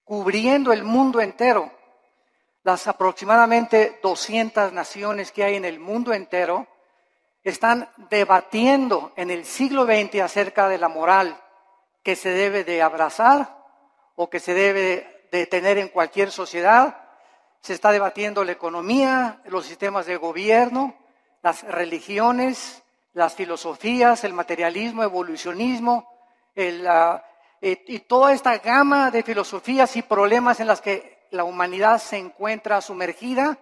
cubriendo el mundo entero. Las aproximadamente 200 naciones que hay en el mundo entero están debatiendo en el siglo XX acerca de la moral que se debe de abrazar o que se debe de tener en cualquier sociedad. Se está debatiendo la economía, los sistemas de gobierno, las religiones, las filosofías, el materialismo, evolucionismo, y toda esta gama de filosofías y problemas en las que la humanidad se encuentra sumergida,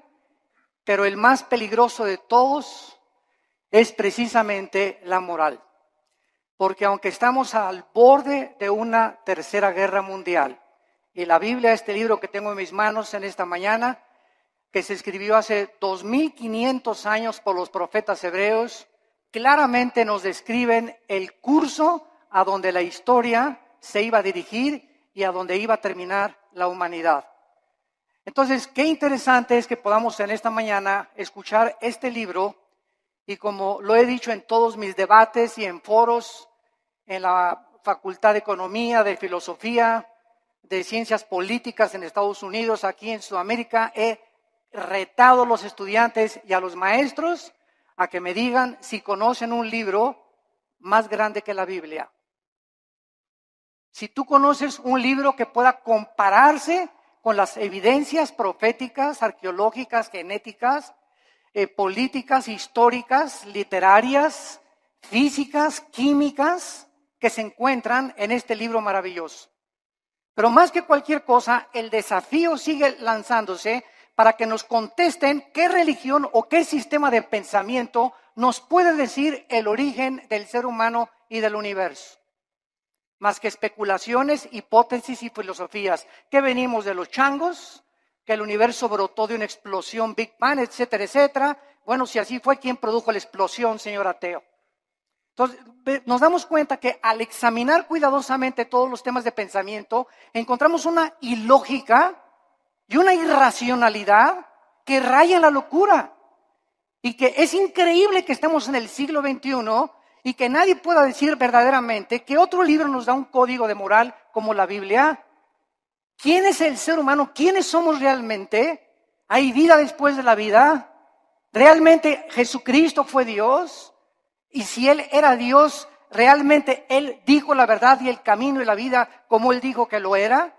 pero el más peligroso de todos es precisamente la moral. Porque aunque estamos al borde de una tercera guerra mundial, y la Biblia, este libro que tengo en mis manos en esta mañana, que se escribió hace 2500 años por los profetas hebreos, claramente nos describen el curso a donde la historia se iba a dirigir y a donde iba a terminar la humanidad. Entonces, qué interesante es que podamos en esta mañana escuchar este libro, y como lo he dicho en todos mis debates y en foros, en la Facultad de Economía, de Filosofía, de Ciencias Políticas en Estados Unidos, aquí en Sudamérica, he retado a los estudiantes y a los maestros a que me digan si conocen un libro más grande que la Biblia. Si tú conoces un libro que pueda compararse con las evidencias proféticas, arqueológicas, genéticas, políticas, históricas, literarias, físicas, químicas, que se encuentran en este libro maravilloso. Pero más que cualquier cosa, el desafío sigue lanzándose para que nos contesten qué religión o qué sistema de pensamiento nos puede decir el origen del ser humano y del universo. Más que especulaciones, hipótesis y filosofías, que venimos de los changos, que el universo brotó de una explosión Big Bang, etcétera, etcétera. Bueno, si así fue, ¿quién produjo la explosión, señor ateo? Entonces, nos damos cuenta que al examinar cuidadosamente todos los temas de pensamiento, encontramos una ilógica y una irracionalidad que raya en la locura. Y que es increíble que estemos en el siglo XXI y que nadie pueda decir verdaderamente que otro libro nos da un código de moral como la Biblia. ¿Quién es el ser humano? ¿Quiénes somos realmente? ¿Hay vida después de la vida? ¿Realmente Jesucristo fue Dios? Y si Él era Dios, ¿realmente Él dijo la verdad y el camino y la vida como Él dijo que lo era?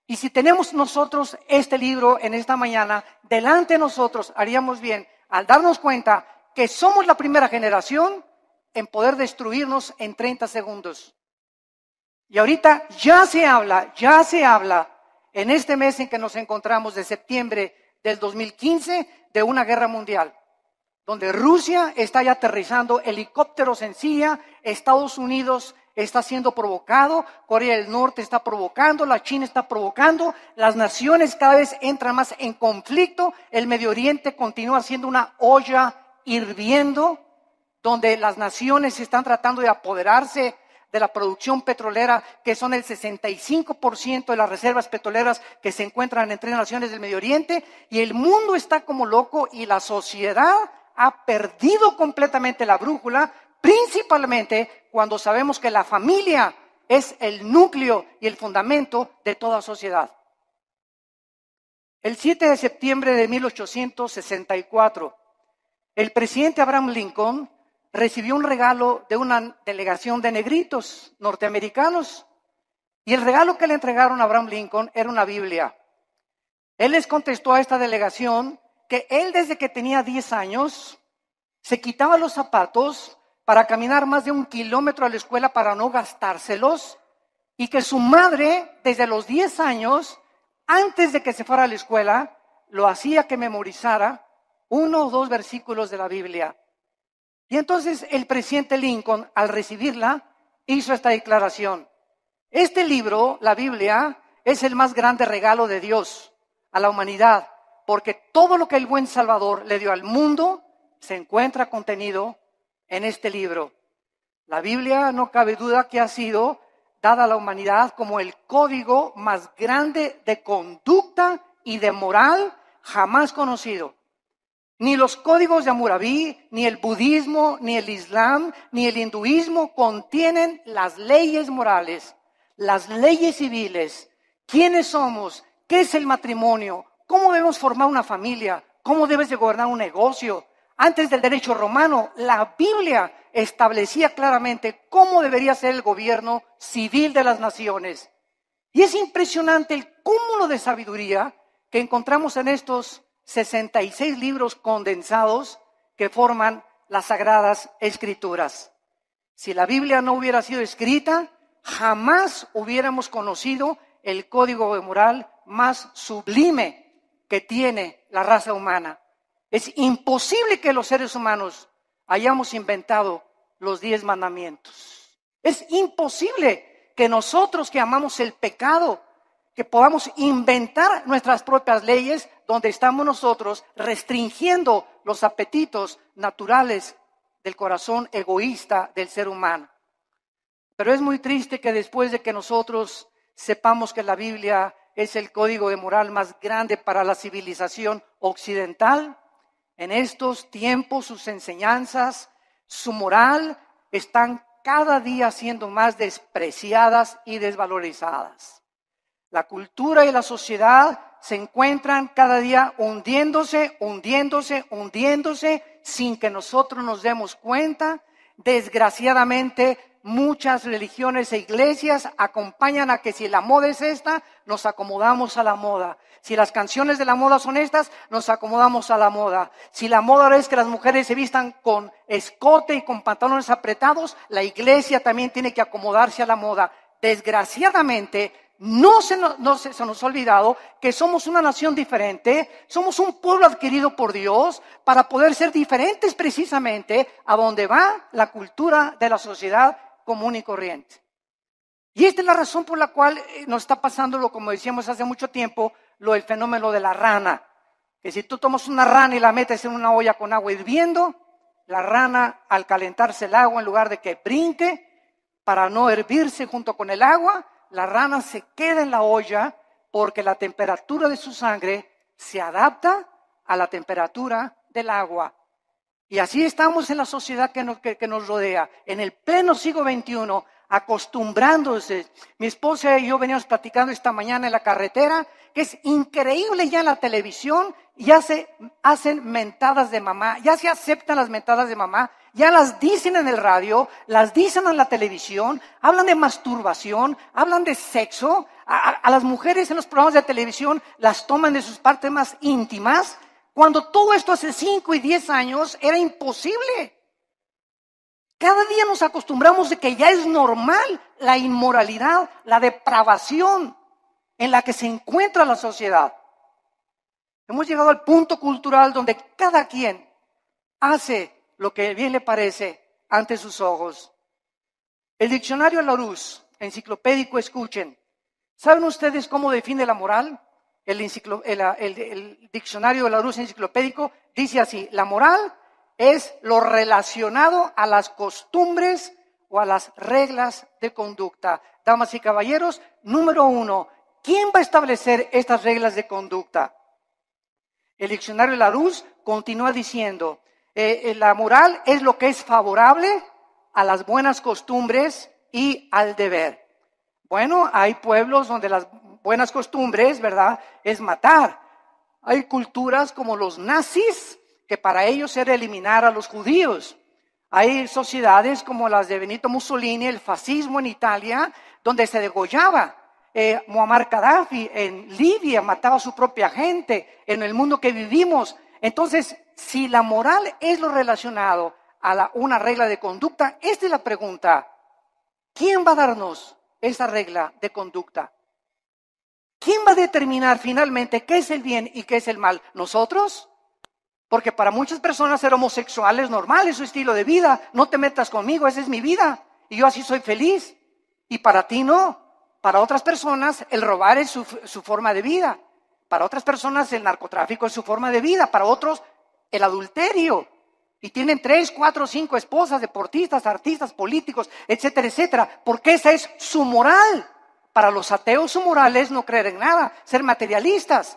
Y si tenemos nosotros este libro en esta mañana, delante de nosotros haríamos bien al darnos cuenta que somos la primera generación en poder destruirnos en 30 segundos. Y ahorita ya se habla en este mes en que nos encontramos de septiembre del 2015 de una guerra mundial, donde Rusia está ya aterrizando helicópteros en Siria, Estados Unidos está siendo provocado, Corea del Norte está provocando, la China está provocando, las naciones cada vez entran más en conflicto, el Medio Oriente continúa siendo una olla hirviendo, donde las naciones están tratando de apoderarse de la producción petrolera, que son el 65% de las reservas petroleras que se encuentran en 3 naciones del Medio Oriente, y el mundo está como loco y la sociedad ha perdido completamente la brújula, principalmente cuando sabemos que la familia es el núcleo y el fundamento de toda sociedad. El 7 de septiembre de 1864, el presidente Abraham Lincoln recibió un regalo de una delegación de negritos norteamericanos, y el regalo que le entregaron a Abraham Lincoln era una Biblia. Él les contestó a esta delegación que él desde que tenía 10 años se quitaba los zapatos para caminar más de 1 kilómetro a la escuela para no gastárselos, y que su madre desde los 10 años, antes de que se fuera a la escuela, lo hacía que memorizara 1 o 2 versículos de la Biblia. Y entonces el presidente Lincoln, al recibirla, hizo esta declaración: este libro, la Biblia, es el más grande regalo de Dios a la humanidad, porque todo lo que el buen Salvador le dio al mundo se encuentra contenido en este libro. La Biblia, no cabe duda que ha sido dada a la humanidad como el código más grande de conducta y de moral jamás conocido. Ni los códigos de Hammurabi, ni el budismo, ni el islam, ni el hinduismo contienen las leyes morales, las leyes civiles quiénes somos, qué es el matrimonio, cómo debemos formar una familia, cómo debes de gobernar un negocio. Antes del derecho romano, la Biblia establecía claramente cómo debería ser el gobierno civil de las naciones. Y es impresionante el cúmulo de sabiduría que encontramos en estos 66 libros condensados que forman las Sagradas Escrituras. Si la Biblia no hubiera sido escrita, jamás hubiéramos conocido el código de moral más sublime que tiene la raza humana. Es imposible que los seres humanos hayamos inventado los 10 mandamientos. Es imposible que nosotros que amamos el pecado, que podamos inventar nuestras propias leyes donde estamos nosotros restringiendo los apetitos naturales del corazón egoísta del ser humano. Pero es muy triste que después de que nosotros sepamos que la Biblia es el código de moral más grande para la civilización occidental, en estos tiempos sus enseñanzas, su moral, están cada día siendo más despreciadas y desvalorizadas. La cultura y la sociedad se encuentran cada día hundiéndose sin que nosotros nos demos cuenta. Desgraciadamente, muchas religiones e iglesias acompañan a que si la moda es esta, nos acomodamos a la moda. Si las canciones de la moda son estas, nos acomodamos a la moda. Si la moda es que las mujeres se vistan con escote y con pantalones apretados, la iglesia también tiene que acomodarse a la moda. Desgraciadamente, no se nos ha olvidado que somos una nación diferente, somos un pueblo adquirido por Dios para poder ser diferentes precisamente a donde va la cultura de la sociedad común y corriente. Y esta es la razón por la cual nos está pasando, como decíamos hace mucho tiempo, el fenómeno de la rana. Que si tú tomas una rana y la metes en una olla con agua hirviendo, la rana al calentarse el agua, en lugar de que brinque para no hervirse junto con el agua, la rana se queda en la olla porque la temperatura de su sangre se adapta a la temperatura del agua. Y así estamos en la sociedad que nos rodea, en el pleno siglo XXI, acostumbrándose. Mi esposa y yo veníamos platicando esta mañana en la carretera, que es increíble ya en la televisión, ya se hacen mentadas de mamá, ya se aceptan las mentadas de mamá, ya las dicen en el radio, las dicen en la televisión, hablan de masturbación, hablan de sexo, a las mujeres en los programas de televisión las toman de sus partes más íntimas, cuando todo esto hace 5 y 10 años era imposible. Cada día nos acostumbramos de que ya es normal la inmoralidad, la depravación en la que se encuentra la sociedad. Hemos llegado al punto cultural donde cada quien hace lo que bien le parece ante sus ojos. El diccionario Larousse, enciclopédico, escuchen. ¿Saben ustedes cómo define la moral? El diccionario de Larousse enciclopédico dice así: la moral es lo relacionado a las costumbres o a las reglas de conducta. Damas y caballeros, número 1, ¿quién va a establecer estas reglas de conducta? El diccionario Larousse continúa diciendo, la moral es lo que es favorable a las buenas costumbres y al deber. Bueno, hay pueblos donde las buenas costumbres, ¿verdad?, es matar. Hay culturas como los nazis, que para ellos era eliminar a los judíos. Hay sociedades como las de Benito Mussolini, el fascismo en Italia, donde se degollaba. Muammar Gaddafi en Libia mataba a su propia gente. En el mundo que vivimos. Entonces, si la moral es lo relacionado a una regla de conducta, esta es la pregunta: ¿quién va a darnos esa regla de conducta? ¿Quién va a determinar finalmente qué es el bien y qué es el mal? ¿Nosotros? Porque para muchas personas ser homosexual es normal, es su estilo de vida. No te metas conmigo, esa es mi vida y yo así soy feliz. Y para ti no. Para otras personas el robar es su forma de vida. Para otras personas el narcotráfico es su forma de vida. Para otros el adulterio. Y tienen 3, 4, 5 esposas, deportistas, artistas, políticos, etcétera, etcétera. Porque esa es su moral. Para los ateos su moral es no creer en nada, ser materialistas.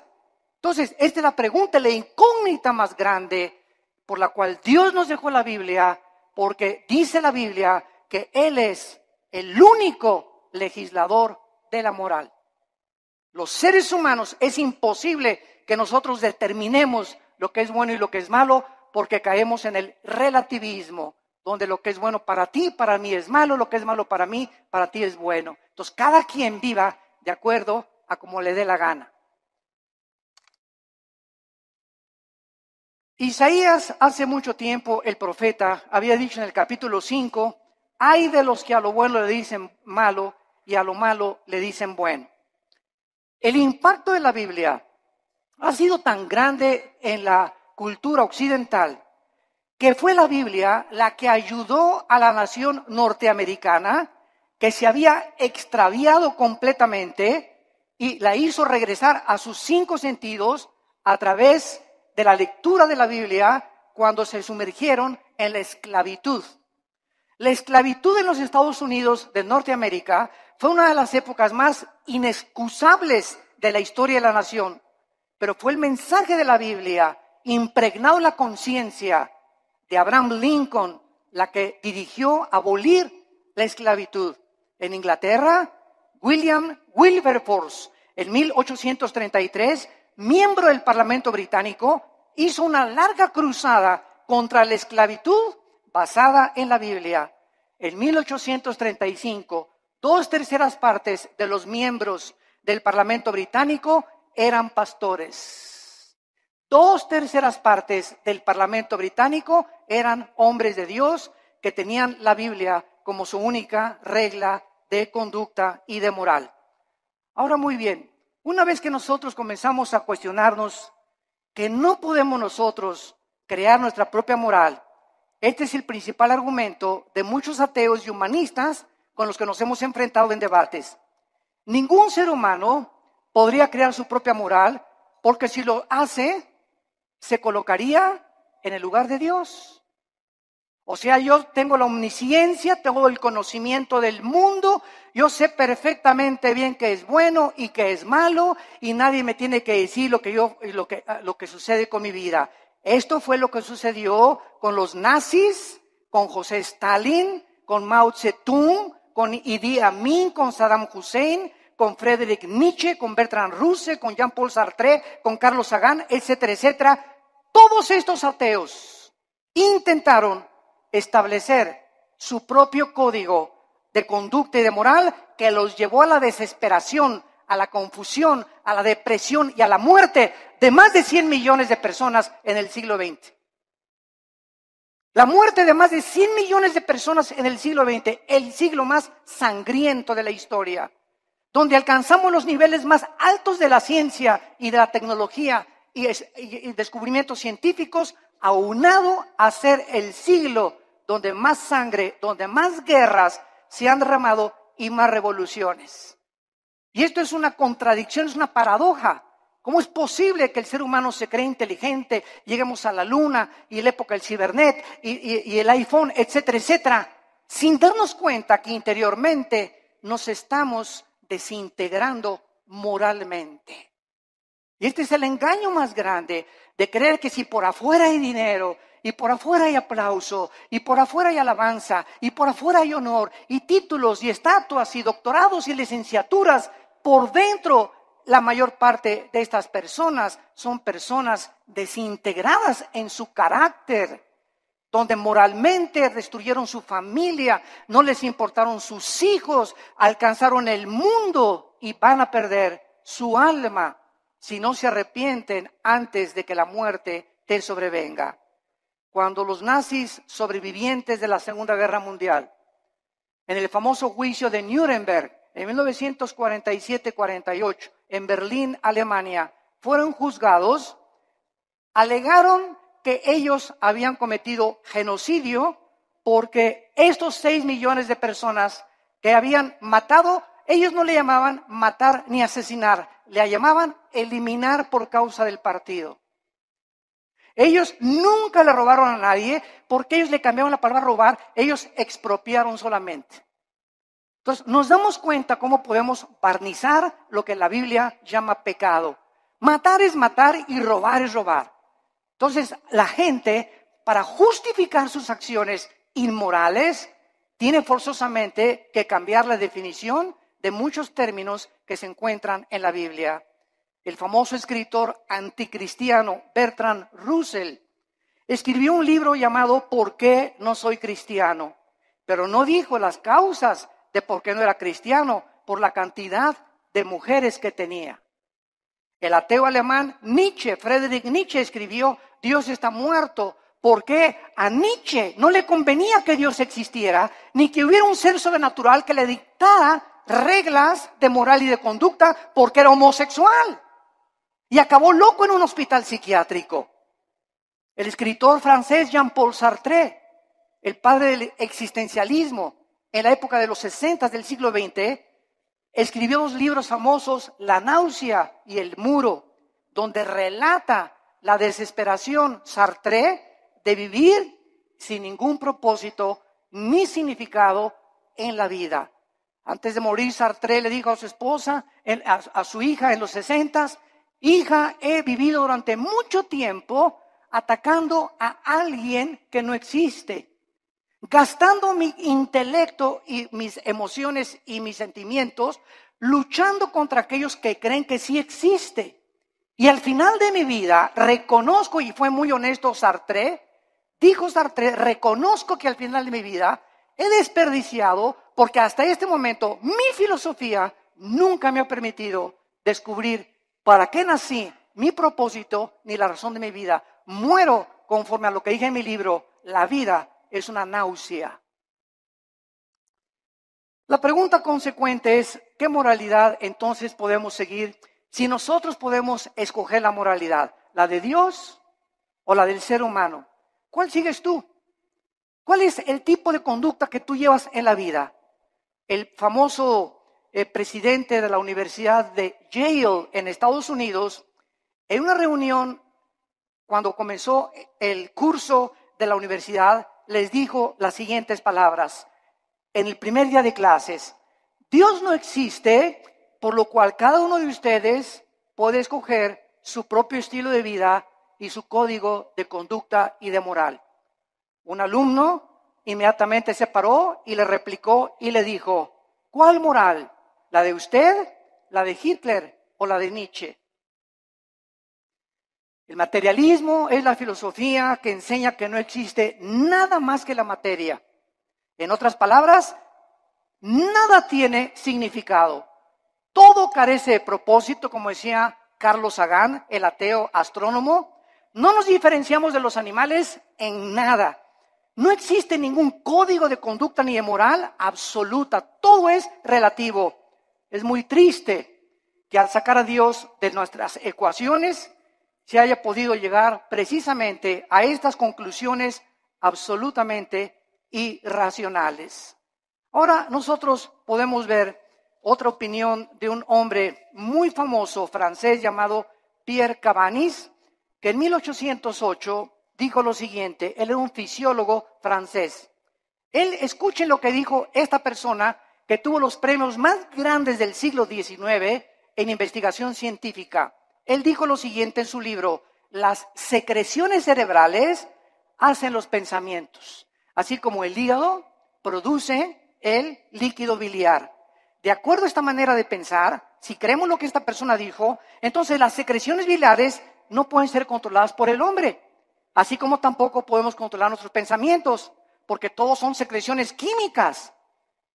Entonces, esta es la pregunta, la incógnita más grande por la cual Dios nos dejó la Biblia, porque dice la Biblia que Él es el único legislador de la moral. Los seres humanos es imposible que nosotros determinemos lo que es bueno y lo que es malo, porque caemos en el relativismo, donde lo que es bueno para ti, para mí es malo, lo que es malo para mí, para ti es bueno. Entonces, cada quien viva de acuerdo a como le dé la gana. Isaías, hace mucho tiempo, el profeta, había dicho en el capítulo 5, hay de los que a lo bueno le dicen malo y a lo malo le dicen bueno. El impacto de la Biblia ha sido tan grande en la cultura occidental que fue la Biblia la que ayudó a la nación norteamericana, que se había extraviado completamente, y la hizo regresar a sus 5 sentidos a través de la lectura de la Biblia cuando se sumergieron en la esclavitud. La esclavitud en los Estados Unidos de Norteamérica fue una de las épocas más inexcusables de la historia de la nación, pero fue el mensaje de la Biblia impregnado en la conciencia de Abraham Lincoln la que dirigió abolir la esclavitud. En Inglaterra, William Wilberforce, en 1833, miembro del Parlamento británico, hizo una larga cruzada contra la esclavitud basada en la Biblia. En 1835, 2/3 partes de los miembros del Parlamento británico eran pastores. 2/3 partes del Parlamento británico eran hombres de Dios que tenían la Biblia como su única regla de conducta y de moral. Ahora, muy bien, una vez que nosotros comenzamos a cuestionarnos que no podemos nosotros crear nuestra propia moral, este es el principal argumento de muchos ateos y humanistas con los que nos hemos enfrentado en debates. Ningún ser humano podría crear su propia moral, porque si lo hace, se colocaría en el lugar de Dios. O sea, yo tengo la omnisciencia, tengo el conocimiento del mundo, yo sé perfectamente bien qué es bueno y qué es malo, y nadie me tiene que decir lo que sucede con mi vida. Esto fue lo que sucedió con los nazis, con José Stalin, con Mao Zedong, con Idi Amin, con Saddam Hussein, con Friedrich Nietzsche, con Bertrand Russell, con Jean-Paul Sartre, con Carlos Sagan, etcétera, etcétera. Todos estos ateos intentaron establecer su propio código de conducta y de moral que los llevó a la desesperación, a la confusión, a la depresión y a la muerte de más de 100 millones de personas en el siglo XX. La muerte de más de 100 millones de personas en el siglo XX, el siglo más sangriento de la historia, donde alcanzamos los niveles más altos de la ciencia y de la tecnología y descubrimientos científicos, aunado a ser el siglo donde más sangre, donde más guerras se han derramado y más revoluciones. Y esto es una contradicción, es una paradoja. ¿Cómo es posible que el ser humano se cree inteligente, lleguemos a la luna y la época del cibernet y el iPhone, etcétera, etcétera, sin darnos cuenta que interiormente nos estamos desintegrando moralmente? Y este es el engaño más grande, de creer que si por afuera hay dinero, y por afuera hay aplauso, y por afuera hay alabanza, y por afuera hay honor, y títulos, y estatuas, y doctorados, y licenciaturas, por dentro la mayor parte de estas personas son personas desintegradas en su carácter, donde moralmente destruyeron su familia, no les importaron sus hijos, alcanzaron el mundo y van a perder su alma si no se arrepienten antes de que la muerte te sobrevenga. Cuando los nazis sobrevivientes de la Segunda Guerra Mundial, en el famoso juicio de Nuremberg, en 1947-48, en Berlín, Alemania, fueron juzgados, alegaron que ellos habían cometido genocidio porque estos 6 millones de personas que habían matado, ellos no le llamaban matar ni asesinar, le llamaban eliminar por causa del partido. Ellos nunca le robaron a nadie porque ellos le cambiaron la palabra robar, ellos expropiaron solamente. Entonces nos damos cuenta cómo podemos barnizar lo que la Biblia llama pecado. Matar es matar y robar es robar. Entonces la gente, para justificar sus acciones inmorales, tiene forzosamente que cambiar la definición de muchos términos que se encuentran en la Biblia. El famoso escritor anticristiano Bertrand Russell escribió un libro llamado ¿Por qué no soy cristiano? Pero no dijo las causas de por qué no era cristiano, por la cantidad de mujeres que tenía. El ateo alemán Nietzsche, Friedrich Nietzsche, escribió Dios está muerto, porque a Nietzsche no le convenía que Dios existiera, ni que hubiera un ser sobrenatural que le dictara reglas de moral y de conducta porque era homosexual. Y acabó loco en un hospital psiquiátrico. El escritor francés Jean-Paul Sartre, el padre del existencialismo, en la época de los 60 del siglo XX, escribió dos libros famosos, La náusea y El muro, donde relata la desesperación Sartre de vivir sin ningún propósito ni significado en la vida. Antes de morir, Sartre le dijo a su esposa, a su hija en los 60, hija, he vivido durante mucho tiempo atacando a alguien que no existe, gastando mi intelecto y mis emociones y mis sentimientos, luchando contra aquellos que creen que sí existe. Y al final de mi vida reconozco, y fue muy honesto Sartre, dijo Sartre, reconozco que al final de mi vida he desperdiciado porque hasta este momento mi filosofía nunca me ha permitido descubrir para qué nací, mi propósito ni la razón de mi vida. Muero conforme a lo que dije en mi libro, la vida es una náusea. La pregunta consecuente es, ¿qué moralidad entonces podemos seguir si nosotros podemos escoger la moralidad? ¿La de Dios o la del ser humano? ¿Cuál sigues tú? ¿Cuál es el tipo de conducta que tú llevas en la vida? El famoso presidente de la Universidad de Yale en Estados Unidos, en una reunión cuando comenzó el curso de la universidad, les dijo las siguientes palabras. En el primer día de clases, Dios no existe, por lo cual cada uno de ustedes puede escoger su propio estilo de vida y su código de conducta y de moral. Un alumno inmediatamente se paró y le replicó y le dijo, ¿cuál moral? ¿La de usted, la de Hitler o la de Nietzsche? El materialismo es la filosofía que enseña que no existe nada más que la materia. En otras palabras, nada tiene significado. Todo carece de propósito, como decía Carlos Sagan, el ateo astrónomo. No nos diferenciamos de los animales en nada. No existe ningún código de conducta ni de moral absoluta. Todo es relativo. Es muy triste que al sacar a Dios de nuestras ecuaciones se haya podido llegar precisamente a estas conclusiones absolutamente irracionales. Ahora nosotros podemos ver otra opinión de un hombre muy famoso francés llamado Pierre Cabanis, que en 1808 dijo lo siguiente. Él era un fisiólogo francés. Escuchen lo que dijo esta persona que tuvo los premios más grandes del siglo XIX en investigación científica. Él dijo lo siguiente en su libro, las secreciones cerebrales hacen los pensamientos, así como el hígado produce el líquido biliar. De acuerdo a esta manera de pensar, si creemos lo que esta persona dijo, entonces las secreciones biliares no pueden ser controladas por el hombre, así como tampoco podemos controlar nuestros pensamientos, porque todos son secreciones químicas.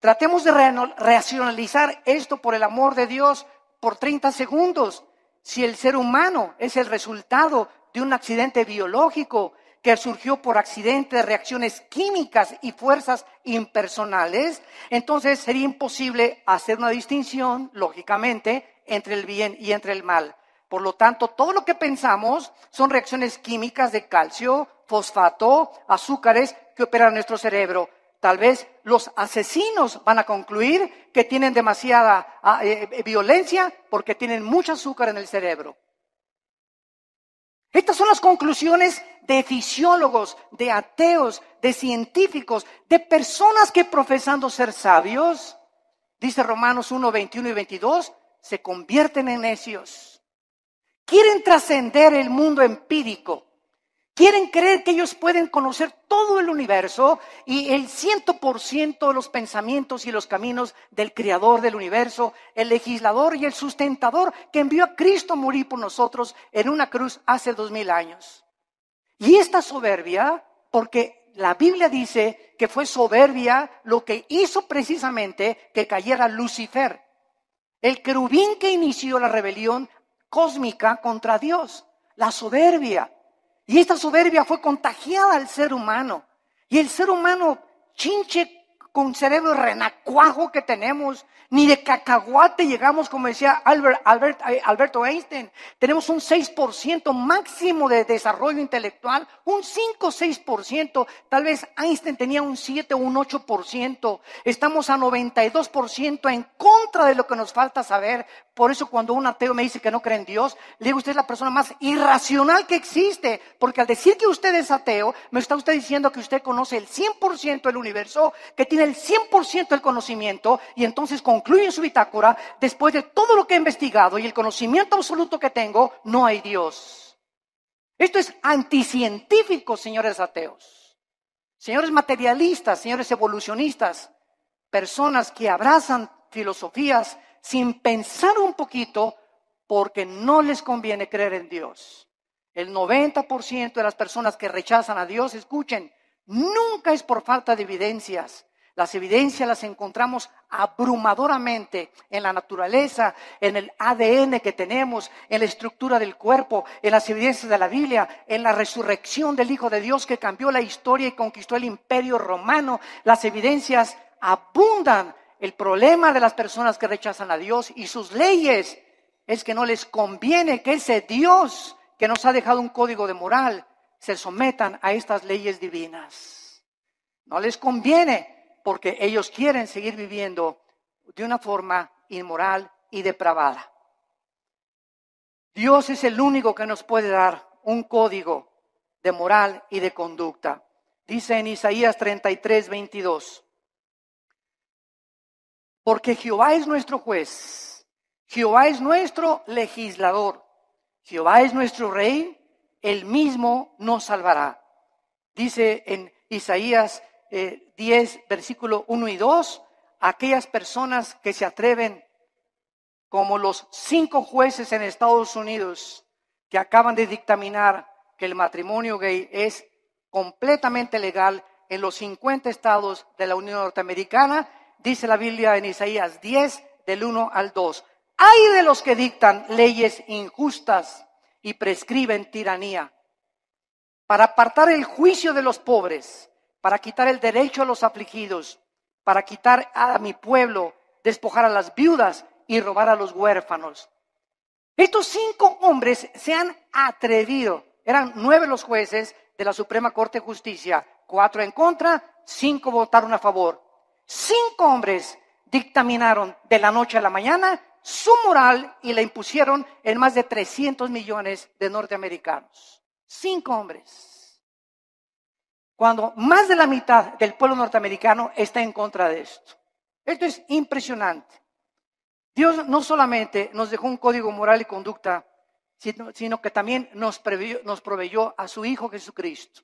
Tratemos de racionalizar esto por el amor de Dios por 30 segundos. Si el ser humano es el resultado de un accidente biológico que surgió por accidente de reacciones químicas y fuerzas impersonales, entonces sería imposible hacer una distinción, lógicamente, entre el bien y entre el mal. Por lo tanto, todo lo que pensamos son reacciones químicas de calcio, fosfato, azúcares que operan en nuestro cerebro. Tal vez los asesinos van a concluir que tienen demasiada violencia porque tienen mucho azúcar en el cerebro. Estas son las conclusiones de fisiólogos, de ateos, de científicos, de personas que profesando ser sabios, dice Romanos 1, 21 y 22, se convierten en necios. Quieren trascender el mundo empírico. Quieren creer que ellos pueden conocer todo el universo y el 100% de los pensamientos y los caminos del Creador del universo, el legislador y el sustentador que envió a Cristo a morir por nosotros en una cruz hace 2000 años. Y esta soberbia, porque la Biblia dice que fue soberbia lo que hizo precisamente que cayera Lucifer, el querubín que inició la rebelión cósmica contra Dios, la soberbia. Y esta soberbia fue contagiada al ser humano. Y el ser humano, chinche con cerebro renacuajo que tenemos, ni de cacahuate llegamos, como decía Alberto Einstein. Tenemos un 6% máximo de desarrollo intelectual, un 5 o 6%. Tal vez Einstein tenía un 7 o un 8%. Estamos a 92% en contra de lo que nos falta saber. Por eso cuando un ateo me dice que no cree en Dios, le digo, usted es la persona más irracional que existe. Porque al decir que usted es ateo, me está usted diciendo que usted conoce el 100% del universo, que tiene el 100% del conocimiento, y entonces concluye en su bitácora, después de todo lo que he investigado y el conocimiento absoluto que tengo, no hay Dios. Esto es anticientífico, señores ateos. Señores materialistas, señores evolucionistas, personas que abrazan filosofías sin pensar un poquito porque no les conviene creer en Dios. El 90% de las personas que rechazan a Dios, escuchen, nunca es por falta de evidencias. Las evidencias las encontramos abrumadoramente en la naturaleza, en el ADN que tenemos, en la estructura del cuerpo, en las evidencias de la Biblia, en la resurrección del Hijo de Dios que cambió la historia y conquistó el Imperio Romano. Las evidencias abundan. El problema de las personas que rechazan a Dios y sus leyes es que no les conviene que ese Dios que nos ha dejado un código de moral se sometan a estas leyes divinas. No les conviene porque ellos quieren seguir viviendo de una forma inmoral y depravada. Dios es el único que nos puede dar un código de moral y de conducta. Dice en Isaías 33:22. Porque Jehová es nuestro juez, Jehová es nuestro legislador, Jehová es nuestro rey, él mismo nos salvará. Dice en Isaías 10, versículo 1 y 2, aquellas personas que se atreven, como los 5 jueces en Estados Unidos, que acaban de dictaminar que el matrimonio gay es completamente legal en los 50 estados de la Unión Norteamericana. Dice la Biblia en Isaías 10, del 1 al 2. ¡Ay de los que dictan leyes injustas y prescriben tiranía! Para apartar el juicio de los pobres, para quitar el derecho a los afligidos, para quitar a mi pueblo, despojar a las viudas y robar a los huérfanos. Estos 5 hombres se han atrevido. Eran 9 los jueces de la Suprema Corte de Justicia, 4 en contra, 5 votaron a favor. 5 hombres dictaminaron de la noche a la mañana su moral y la impusieron en más de 300 millones de norteamericanos. 5 hombres. Cuando más de la mitad del pueblo norteamericano está en contra de esto. Esto es impresionante. Dios no solamente nos dejó un código moral y conducta, sino que también nos proveyó a su Hijo Jesucristo,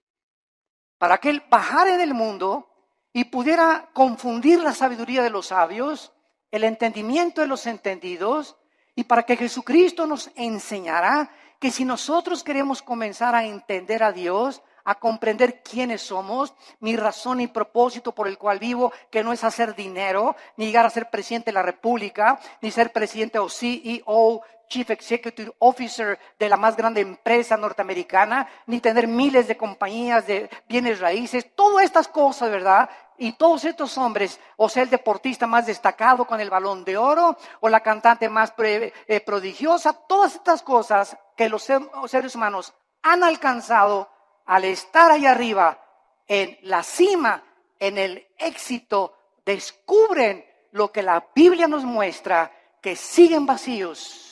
para que Él bajara en el mundo y pudiera confundir la sabiduría de los sabios, el entendimiento de los entendidos, y para que Jesucristo nos enseñara que si nosotros queremos comenzar a entender a Dios, a comprender quiénes somos, mi razón y propósito por el cual vivo, que no es hacer dinero, ni llegar a ser presidente de la República, ni ser presidente o CEO, Chief Executive Officer de la más grande empresa norteamericana, ni tener miles de compañías de bienes raíces, todas estas cosas, ¿verdad? Y todos estos hombres, o sea, el deportista más destacado con el Balón de Oro, o la cantante más prodigiosa, todas estas cosas que los seres humanos han alcanzado al estar ahí arriba, en la cima, en el éxito, descubren lo que la Biblia nos muestra, que siguen vacíos.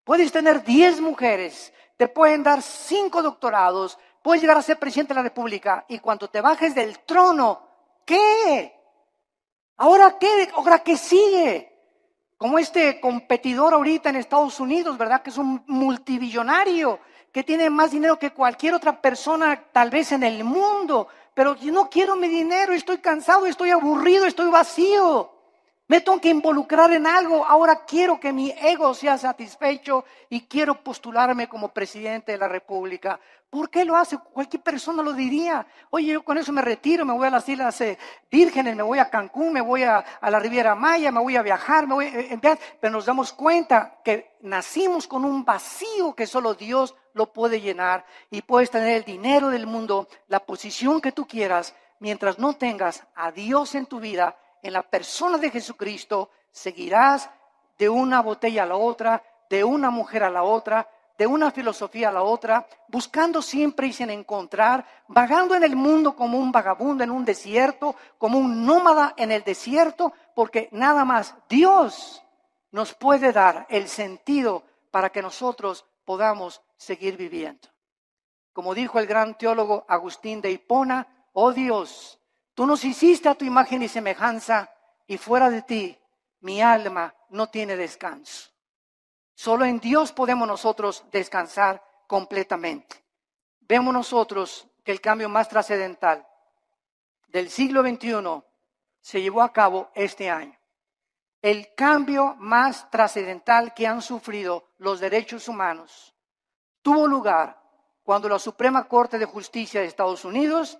Puedes tener 10 mujeres, te pueden dar 5 doctorados, puedes llegar a ser presidente de la República, y cuando te bajes del trono, ¿qué? ¿Ahora qué? ¿Ahora qué sigue? Como este competidor ahorita en Estados Unidos, ¿verdad? Que es un multibillonario, que tiene más dinero que cualquier otra persona tal vez en el mundo, pero yo no quiero mi dinero, estoy cansado, estoy aburrido, estoy vacío. Me tengo que involucrar en algo. Ahora quiero que mi ego sea satisfecho y quiero postularme como presidente de la República. ¿Por qué lo hace? Cualquier persona lo diría. Oye, yo con eso me retiro, me voy a las Islas Vírgenes, me voy a Cancún, me voy a la Riviera Maya, me voy a viajar, pero nos damos cuenta que nacimos con un vacío que solo Dios lo puede llenar, y puedes tener el dinero del mundo, la posición que tú quieras, mientras no tengas a Dios en tu vida. En la persona de Jesucristo seguirás de una botella a la otra, de una mujer a la otra, de una filosofía a la otra, buscando siempre y sin encontrar, vagando en el mundo como un vagabundo en un desierto, como un nómada en el desierto, porque nada más Dios nos puede dar el sentido para que nosotros podamos seguir viviendo. Como dijo el gran teólogo Agustín de Hipona, oh Dios, tú nos hiciste a tu imagen y semejanza, y fuera de ti, mi alma no tiene descanso. Solo en Dios podemos nosotros descansar completamente. Vemos nosotros que el cambio más trascendental del siglo XXI se llevó a cabo este año. El cambio más trascendental que han sufrido los derechos humanos tuvo lugar cuando la Suprema Corte de Justicia de Estados Unidos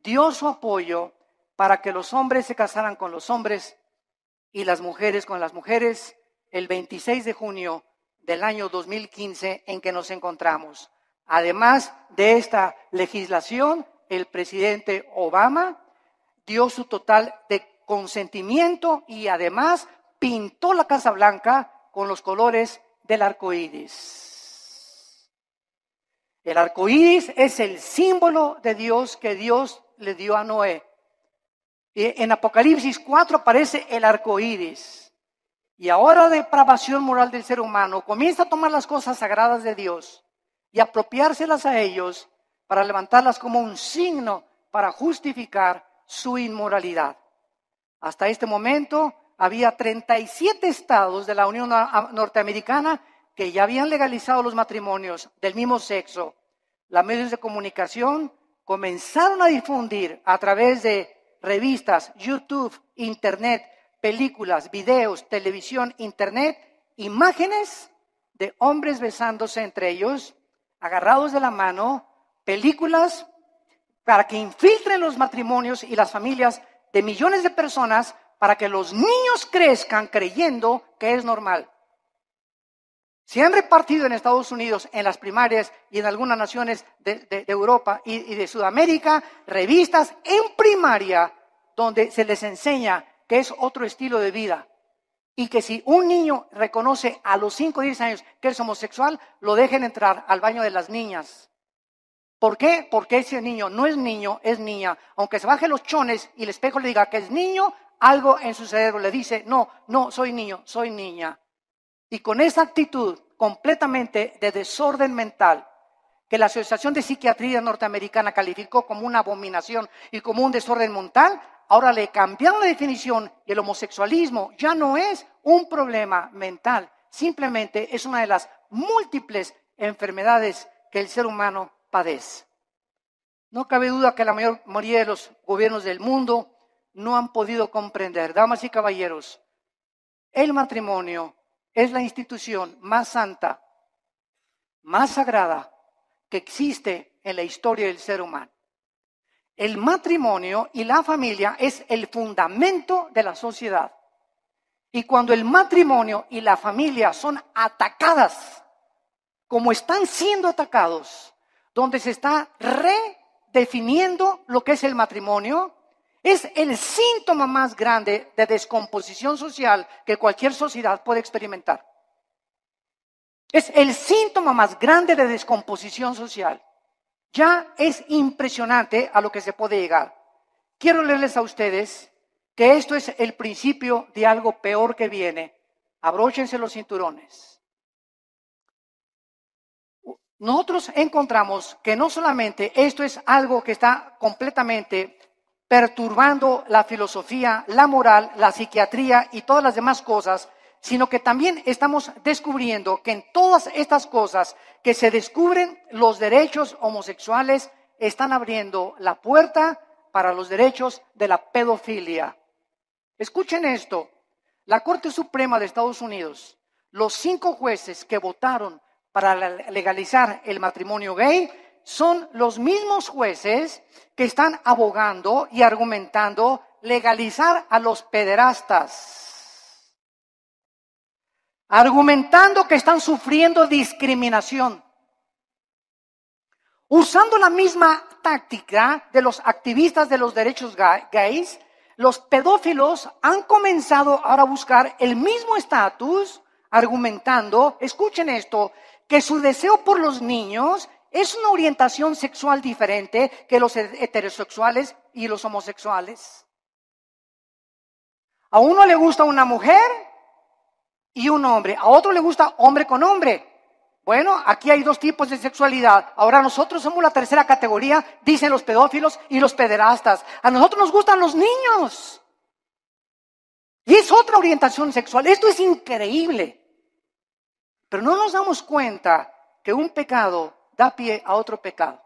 dio su apoyo para que los hombres se casaran con los hombres y las mujeres con las mujeres el 26 de junio del año 2015 en que nos encontramos. Además de esta legislación, el presidente Obama dio su total de consentimiento y además pintó la Casa Blanca con los colores del arco iris. El arco iris es el símbolo de Dios que Dios le dio a Noé. Y en Apocalipsis 4 aparece el arco iris. Y ahora la depravación moral del ser humano comienza a tomar las cosas sagradas de Dios y apropiárselas a ellos para levantarlas como un signo para justificar su inmoralidad. Hasta este momento había 37 estados de la Unión Norteamericana que ya habían legalizado los matrimonios del mismo sexo. Los medios de comunicación comenzaron a difundir a través de revistas, YouTube, Internet, películas, videos, televisión, Internet, imágenes de hombres besándose entre ellos, agarrados de la mano, películas para que infiltren los matrimonios y las familias de millones de personas para que los niños crezcan creyendo que es normal. Se han repartido en Estados Unidos, en las primarias y en algunas naciones de Europa y de Sudamérica, revistas en primaria donde se les enseña que es otro estilo de vida y que si un niño reconoce a los 5 o 10 años que es homosexual, lo dejen entrar al baño de las niñas. ¿Por qué? Porque ese niño no es niño, es niña. Aunque se baje los chones y el espejo le diga que es niño, algo en su cerebro le dice, no, soy niño, soy niña. Y con esa actitud completamente de desorden mental, que la Asociación de Psiquiatría Norteamericana calificó como una abominación y como un desorden mental, ahora le cambiaron la definición y el homosexualismo ya no es un problema mental, simplemente es una de las múltiples enfermedades que el ser humano padece. No cabe duda que la mayoría de los gobiernos del mundo no han podido comprender, damas y caballeros, el matrimonio es la institución más santa, más sagrada que existe en la historia del ser humano. El matrimonio y la familia es el fundamento de la sociedad. Y cuando el matrimonio y la familia son atacadas, como están siendo atacados, donde se está redefiniendo lo que es el matrimonio, es el síntoma más grande de descomposición social que cualquier sociedad puede experimentar. Es el síntoma más grande de descomposición social. Ya es impresionante a lo que se puede llegar. Quiero leerles a ustedes que esto es el principio de algo peor que viene. Abróchense los cinturones. Nosotros encontramos que no solamente esto es algo que está completamente perturbando la filosofía, la moral, la psiquiatría y todas las demás cosas, sino que también estamos descubriendo que en todas estas cosas que se descubren, los derechos homosexuales están abriendo la puerta para los derechos de la pedofilia. Escuchen esto, la Corte Suprema de Estados Unidos, los 5 jueces que votaron para legalizar el matrimonio gay son los mismos jueces que están abogando y argumentando legalizar a los pederastas, argumentando que están sufriendo discriminación, usando la misma táctica de los activistas de los derechos gays. Los pedófilos han comenzado ahora a buscar el mismo estatus, argumentando, escuchen esto, que su deseo por los niños es una orientación sexual diferente que los heterosexuales y los homosexuales. A uno le gusta una mujer y un hombre, a otro le gusta hombre con hombre. Bueno, aquí hay 2 tipos de sexualidad. Ahora nosotros somos la tercera categoría, dicen los pedófilos y los pederastas. A nosotros nos gustan los niños. Y es otra orientación sexual. Esto es increíble. Pero no nos damos cuenta que un pecado da pie a otro pecado.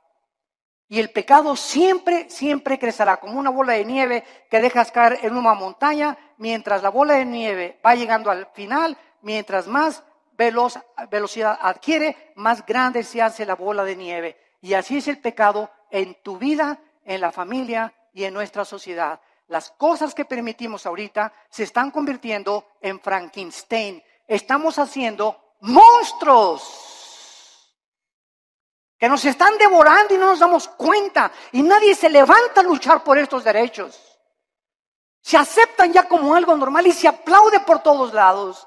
Y el pecado siempre, siempre crecerá como una bola de nieve que dejas caer en una montaña, mientras la bola de nieve va llegando al final, mientras más velocidad adquiere, más grande se hace la bola de nieve. Y así es el pecado en tu vida, en la familia y en nuestra sociedad. Las cosas que permitimos ahorita se están convirtiendo en Frankenstein. Estamos haciendo monstruos que nos están devorando y no nos damos cuenta. Y nadie se levanta a luchar por estos derechos. Se aceptan ya como algo normal y se aplaude por todos lados.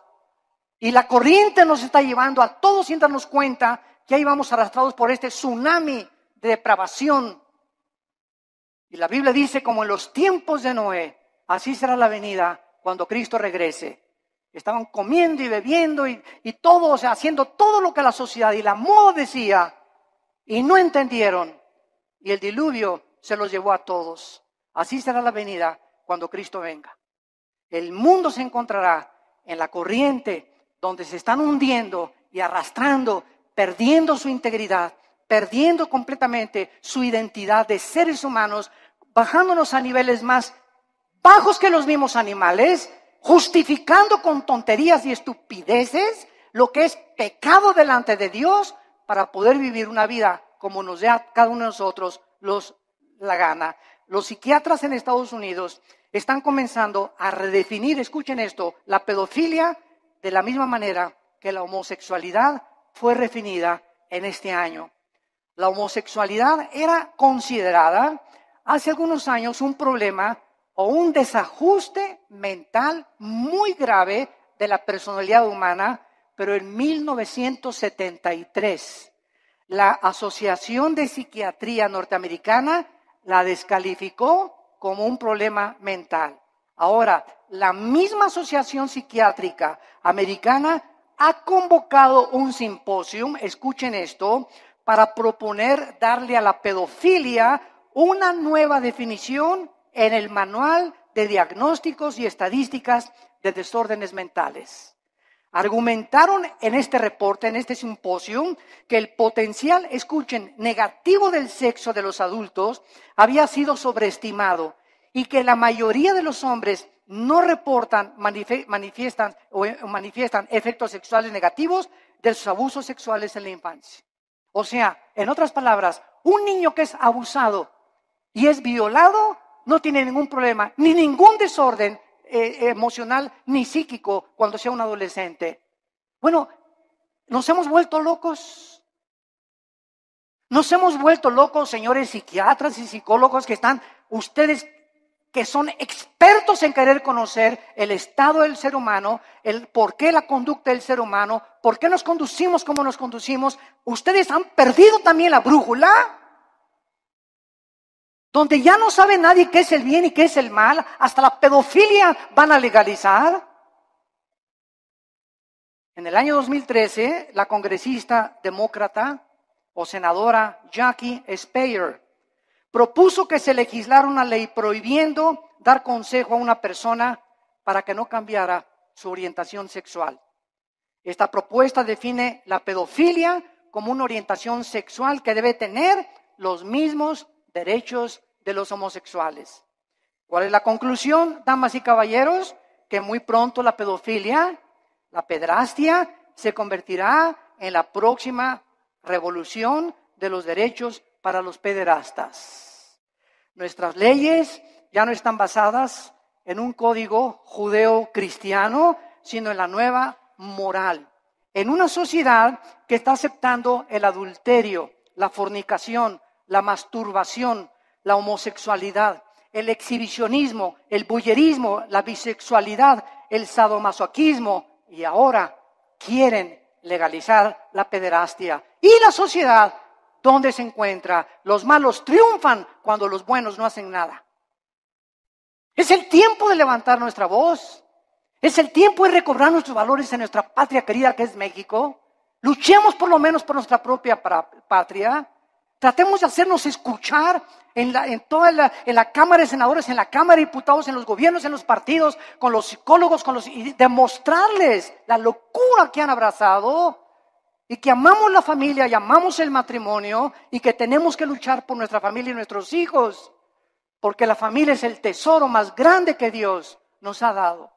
Y la corriente nos está llevando a todos sin darnos cuenta que ahí vamos arrastrados por este tsunami de depravación. Y la Biblia dice, como en los tiempos de Noé, así será la venida cuando Cristo regrese. Estaban comiendo y bebiendo y todo, o sea, haciendo todo lo que la sociedad y la moda decía. Y no entendieron. Y el diluvio se los llevó a todos. Así será la venida cuando Cristo venga. El mundo se encontrará en la corriente donde se están hundiendo y arrastrando, perdiendo su integridad, perdiendo completamente su identidad de seres humanos, bajándonos a niveles más bajos que los mismos animales, justificando con tonterías y estupideces lo que es pecado delante de Dios para poder vivir una vida como nos dé a cada uno de nosotros la gana. Los psiquiatras en Estados Unidos están comenzando a redefinir, escuchen esto, la pedofilia de la misma manera que la homosexualidad fue redefinida en este año. La homosexualidad era considerada hace algunos años un problema o un desajuste mental muy grave de la personalidad humana, pero en 1973 la Asociación de Psiquiatría Norteamericana la descalificó como un problema mental. Ahora, la misma Asociación Psiquiátrica Americana ha convocado un simposio, escuchen esto, para proponer darle a la pedofilia una nueva definición en el Manual de Diagnósticos y Estadísticas de Desórdenes Mentales. Argumentaron en este reporte, en este simposio, que el potencial, escuchen, negativo del sexo de los adultos había sido sobreestimado y que la mayoría de los hombres no reportan, manifiestan efectos sexuales negativos de sus abusos sexuales en la infancia. O sea, en otras palabras, un niño que es abusado y es violado no tiene ningún problema, ni ningún desorden emocional ni psíquico cuando sea un adolescente. Bueno, nos hemos vuelto locos. Nos hemos vuelto locos, señores psiquiatras y psicólogos que están, ustedes que son expertos en querer conocer el estado del ser humano, el por qué la conducta del ser humano, por qué nos conducimos como nos conducimos. Ustedes han perdido también la brújula, donde ya no sabe nadie qué es el bien y qué es el mal, hasta la pedofilia van a legalizar. En el año 2013, la congresista demócrata o senadora Jackie Speier propuso que se legislara una ley prohibiendo dar consejo a una persona para que no cambiara su orientación sexual. Esta propuesta define la pedofilia como una orientación sexual que debe tener los mismos derechos de los homosexuales. ¿Cuál es la conclusión, damas y caballeros? Que muy pronto la pedofilia, la pedrastia, se convertirá en la próxima revolución de los derechos para los pederastas. Nuestras leyes ya no están basadas en un código judeo-cristiano, sino en la nueva moral. En una sociedad que está aceptando el adulterio, la fornicación, la masturbación, la homosexualidad, el exhibicionismo, el voyerismo, la bisexualidad, el sadomasoquismo y ahora quieren legalizar la pederastia. Y la sociedad, ¿dónde se encuentra? Los malos triunfan cuando los buenos no hacen nada. Es el tiempo de levantar nuestra voz. Es el tiempo de recobrar nuestros valores en nuestra patria querida que es México. Luchemos por lo menos por nuestra propia patria. Tratemos de hacernos escuchar en la Cámara de Senadores, en la Cámara de Diputados, en los gobiernos, en los partidos, con los psicólogos, y demostrarles la locura que han abrazado y que amamos la familia y amamos el matrimonio y que tenemos que luchar por nuestra familia y nuestros hijos, porque la familia es el tesoro más grande que Dios nos ha dado.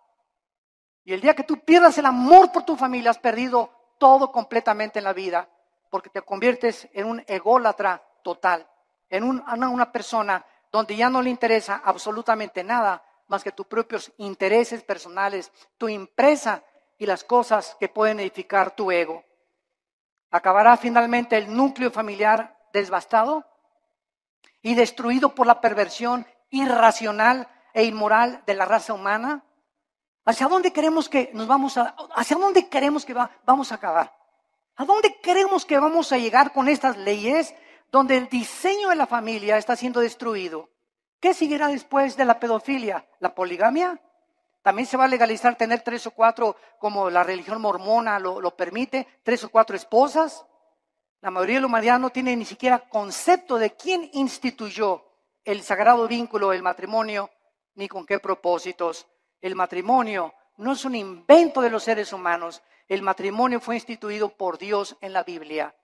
Y el día que tú pierdas el amor por tu familia, has perdido todo completamente en la vida, porque te conviertes en un ególatra total, en una persona donde ya no le interesa absolutamente nada más que tus propios intereses personales, tu empresa y las cosas que pueden edificar tu ego. Acabará finalmente el núcleo familiar devastado y destruido por la perversión irracional e inmoral de la raza humana. ¿Hacia dónde queremos que vamos a acabar? ¿A dónde creemos que vamos a llegar con estas leyes donde el diseño de la familia está siendo destruido? ¿Qué seguirá después de la pedofilia? ¿La poligamia? ¿También se va a legalizar tener 3 o 4, como la religión mormona lo permite, 3 o 4 esposas? La mayoría de la humanidad no tiene ni siquiera concepto de quién instituyó el sagrado vínculo del matrimonio, ni con qué propósitos. El matrimonio no es un invento de los seres humanos. El matrimonio fue instituido por Dios en la Biblia.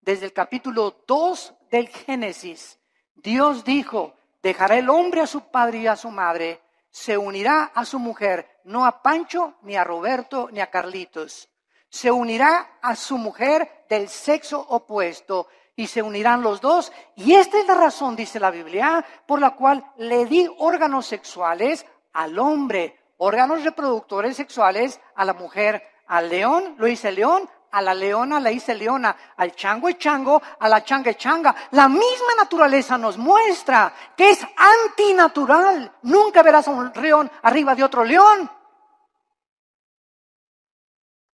Desde el capítulo 2 del Génesis, Dios dijo: dejará el hombre a su padre y a su madre, se unirá a su mujer, no a Pancho, ni a Roberto, ni a Carlitos. Se unirá a su mujer del sexo opuesto y se unirán los dos. Y esta es la razón, dice la Biblia, por la cual le di órganos sexuales al hombre, órganos reproductores sexuales a la mujer. Al león lo hice león, a la leona la hice leona, al chango es chango, a la changa es changa. La misma naturaleza nos muestra que es antinatural. Nunca verás a un león arriba de otro león,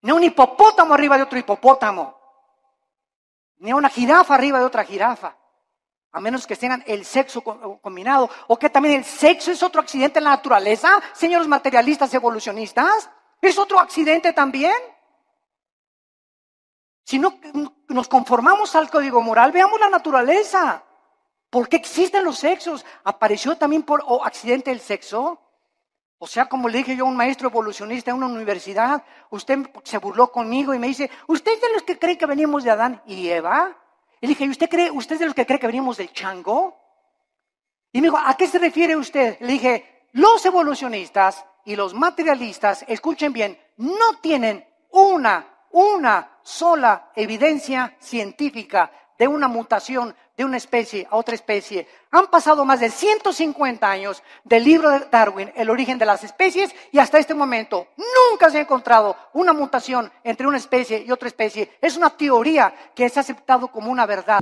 ni a un hipopótamo arriba de otro hipopótamo, ni a una jirafa arriba de otra jirafa, a menos que tengan el sexo combinado. O que también el sexo es otro accidente en la naturaleza, señores materialistas evolucionistas. ¿Es otro accidente también? Si no nos conformamos al código moral, veamos la naturaleza. ¿Por qué existen los sexos? ¿Apareció también por accidente el sexo? O sea, como le dije yo a un maestro evolucionista en una universidad, usted se burló conmigo y me dice: ¿usted es de los que cree que venimos de Adán y Eva? Y le dije: ¿usted es de los que cree que venimos del chango? Y me dijo: ¿a qué se refiere usted? Le dije: los evolucionistas y los materialistas, escuchen bien, no tienen una sola evidencia científica de una mutación de una especie a otra especie. Han pasado más de 150 años del libro de Darwin, El origen de las especies, y hasta este momento nunca se ha encontrado una mutación entre una especie y otra especie. Es una teoría que es aceptado como una verdad.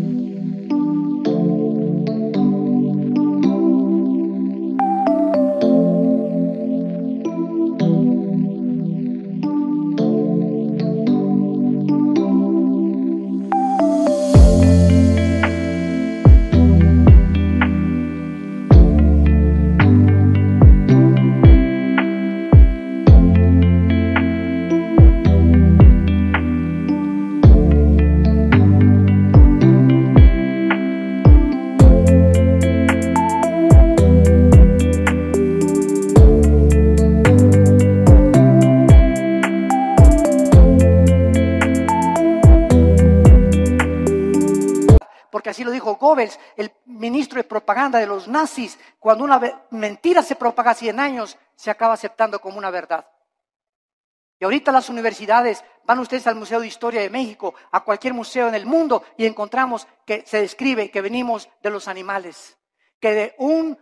porque así lo dijo Goebbels, el ministro de propaganda de los nazis. Cuando una mentira se propaga 100 años, se acaba aceptando como una verdad. Y ahorita las universidades, van ustedes al Museo de Historia de México, a cualquier museo en el mundo, y encontramos que se describe que venimos de los animales, que de un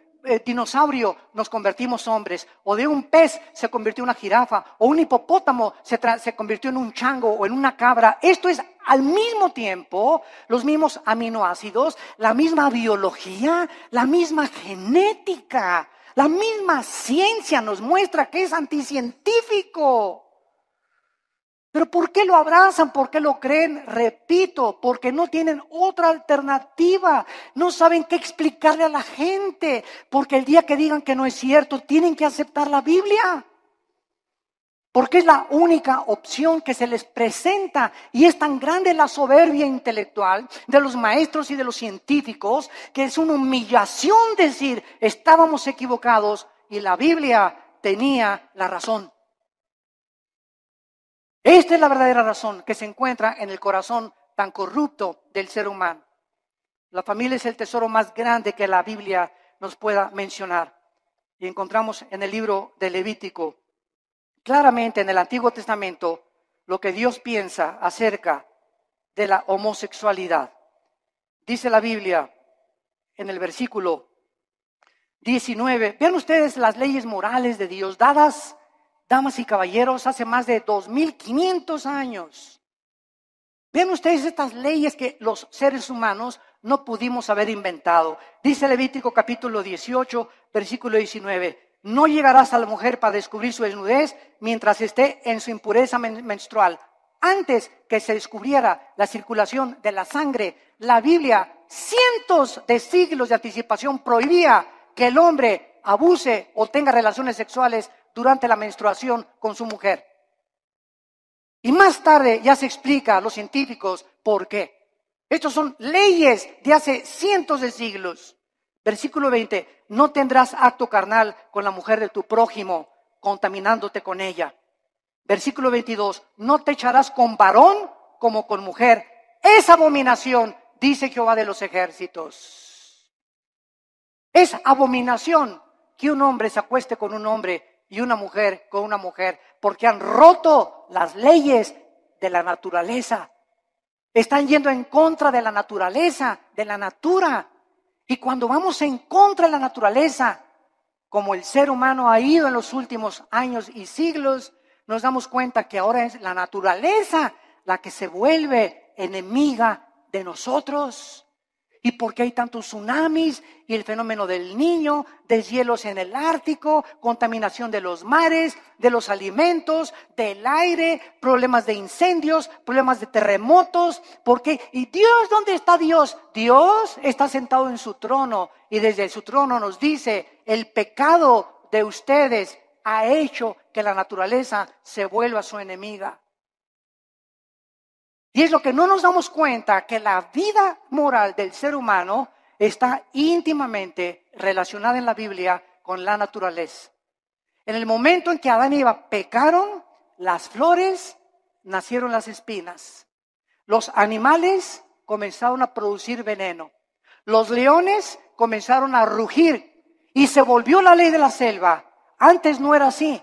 dinosaurio nos convertimos hombres, o de un pez se convirtió en una jirafa, o un hipopótamo se convirtió en un chango o en una cabra. Esto es al mismo tiempo los mismos aminoácidos, la misma biología, la misma genética, la misma ciencia nos muestra que es anticientífico. Pero ¿por qué lo abrazan? ¿Por qué lo creen? Repito, porque no tienen otra alternativa. No saben qué explicarle a la gente. Porque el día que digan que no es cierto, tienen que aceptar la Biblia. Porque es la única opción que se les presenta. Y es tan grande la soberbia intelectual de los maestros y de los científicos que es una humillación decir, estábamos equivocados y la Biblia tenía la razón. Esta es la verdadera razón que se encuentra en el corazón tan corrupto del ser humano. La familia es el tesoro más grande que la Biblia nos pueda mencionar. Y encontramos en el libro de Levítico, claramente en el Antiguo Testamento, lo que Dios piensa acerca de la homosexualidad. Dice la Biblia en el versículo 19, vean ustedes las leyes morales de Dios dadas, damas y caballeros, hace más de 2500 años. Vean ustedes estas leyes que los seres humanos no pudimos haber inventado. Dice Levítico capítulo 18, versículo 19. No llegarás a la mujer para descubrir su desnudez mientras esté en su impureza menstrual. Antes que se descubriera la circulación de la sangre, la Biblia, cientos de siglos de anticipación, prohibía que el hombre abuse o tenga relaciones sexuales durante la menstruación con su mujer. Y más tarde ya se explica a los científicos por qué. Estos son leyes de hace cientos de siglos. Versículo 20, no tendrás acto carnal con la mujer de tu prójimo, contaminándote con ella. Versículo 22, no te echarás con varón como con mujer. Es abominación, dice Jehová de los ejércitos. Es abominación que un hombre se acueste con un hombre y una mujer con una mujer, porque han roto las leyes de la naturaleza. Están yendo en contra de la naturaleza, de la natura. Y cuando vamos en contra de la naturaleza, como el ser humano ha ido en los últimos años y siglos, nos damos cuenta que ahora es la naturaleza la que se vuelve enemiga de nosotros. ¿Y por qué hay tantos tsunamis y el fenómeno del Niño, deshielos en el Ártico, contaminación de los mares, de los alimentos, del aire, problemas de incendios, problemas de terremotos? ¿Por qué? ¿Y Dios dónde está Dios? Dios está sentado en su trono y desde su trono nos dice, el pecado de ustedes ha hecho que la naturaleza se vuelva su enemiga. Y es lo que no nos damos cuenta, que la vida moral del ser humano está íntimamente relacionada en la Biblia con la naturaleza. En el momento en que Adán y Eva pecaron, las flores nacieron las espinas. Los animales comenzaron a producir veneno. Los leones comenzaron a rugir y se volvió la ley de la selva. Antes no era así,